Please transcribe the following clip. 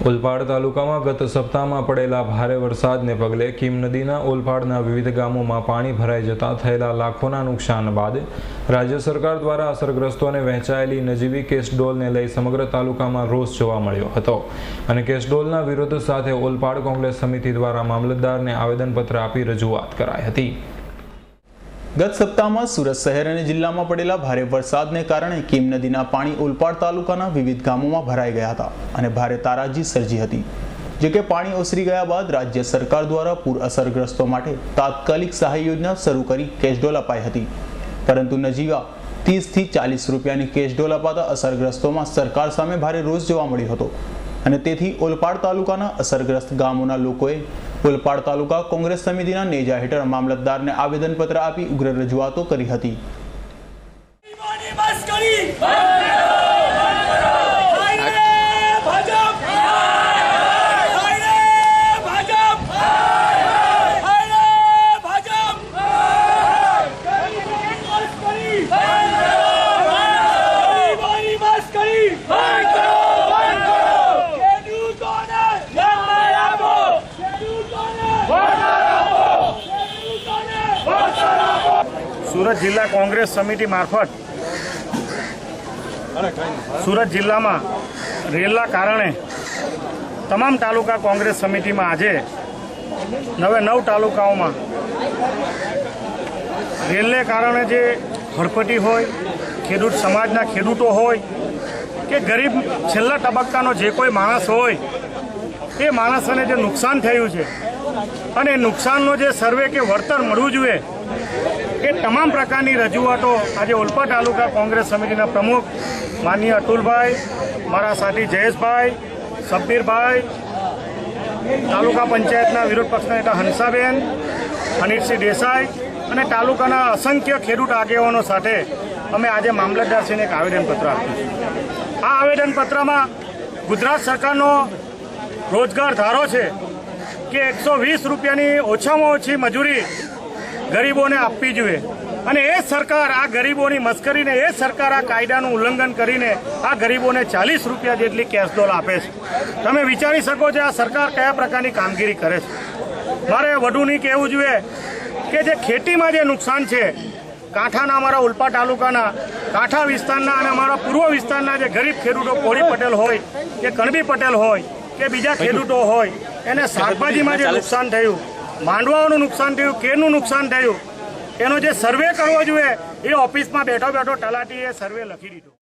ઓલપાડ તાલુકામાં ગત સપ્તાહમાં પડેલા ભારે વરસાદને પગલે કીમ નદીના ઓલપાડના વિવિધ ગામોમાં પાણી ભરાઈ જતા થયેલા લાખોના નુકસાન બાદ રાજ્ય સરકાર દ્વારા અસરગ્રસ્તોને વહેંચાયેલી નજીવી કેશડોલને લઈ સમગ્ર તાલુકામાં રોષ જોવા મળ્યો હતો અને કેશડોલના વિરોધ સાથે ઓલપાડ કોંગ્રેસ સમિતિ દ્વારા મામલતદારને આવેદનપત્ર આપી રજૂઆત કરાઈ હતી। ગત સપ્તાહમાં સુરત શહેર અને જિલ્લામાં પડેલા ભારે વરસાદને કારણે કીમ નદીના પાણી ઓલપાડ તાલુકાના વિવિધ ગામોમાં ભરાઈ ગયા હતા અને ભારે તારાજી સર્જી હતી। જો કે પાણી ઓસરી ગયા બાદ રાજ્ય સરકાર દ્વારા પૂર અસરગ્રસ્તો માટે તાત્કાલિક સહાય યોજના શરૂ કરી કેશડોલ અપાઈ હતી, પરંતુ નજીવા 30 થી 40 રૂપિયાની કેશડોલ અપાતા અસરગ્રસ્તોમાં સરકાર સામે ભારે રોષ જોવા મળ્યો હતો અને તેથી ઓલપાડ તાલુકાના અસરગ્રસ્ત ગામોના લોકોએ ઓલપાડ તાલુકા કોંગ્રેસ સમિતિના નેજા હેઠળ મામલતદારને આવેદનપત્ર આપી ઉગ્ર રજૂઆતો કરી હતી। સુરત જિલ્લા કોંગ્રેસ સમિતિ મારફત સુરત જિલ્લામાં રેલના કારણે તમામ તાલુકા કોંગ્રેસ સમિતિમાં આજે 9 તાલુકાઓમાં રેલને કારણે જે હડપટી હોય, ખેડૂત સમાજના ખેડૂતો હોય કે ગરીબ છેલ્લા તબક્કાનો જે કોઈ માણસ હોય એ માણસને જે નુકસાન થયું છે અને નુકસાનનો જે સર્વે કે વળતર મળવું જોઈએ એ તમામ પ્રકારની રજૂઆતો આજે ઓલપાડ તાલુકા કોંગ્રેસ સમિતિના પ્રમુખ માનનીય અતુલભાઈ, મારા સાથી જયેશભાઈ, સબ્બીરભાઈ, તાલુકા પંચાયતના વિરોધ પક્ષના નેતા હંસાબેન, અનિલસિંહ દેસાઈ અને તાલુકાના અસંખ્ય ખેડૂત આગેવાનો સાથે અમે આજે મામલતદારશ્રીને એક આવેદનપત્ર આપ્યું છે। આ આવેદનપત્રમાં ગુજરાત સરકારનો રોજગાર ધારો છે કે 120 રૂપિયાની ઓછામાં ઓછી મજૂરી ગરીબોને આપવી જોઈએ અને એ સરકાર આ ગરીબોની મસ્કરીને એ સરકાર આ કાયદાનું ઉલ્લંઘન કરીને આ ગરીબોને 40 રૂપિયા જેટલી કેશડોલ આપે છે। તમે વિચારી શકો છો આ સરકાર કયા પ્રકારની કામગીરી કરે છે। મારે વધુ નહીં કહેવું જોઈએ કે જે ખેતીમાં જે નુકસાન છે, કાંઠાના અમારા ઓલપાડ તાલુકાના કાંઠા વિસ્તારના અને અમારા પૂર્વ વિસ્તારના જે ગરીબ ખેડૂતો કોળી પટેલ હોય કે કણબી પટેલ હોય કે બીજા ખેડૂતો હોય એને શાકભાજીમાં જે નુકસાન થયું, માંડવાઓનું નુકસાન થયું, કેરનું નુકસાન થયું, એનો જે સર્વે કરવો જોઈએ એ ઓફિસમાં બેઠો તલાટીએ સર્વે લખી દીધો।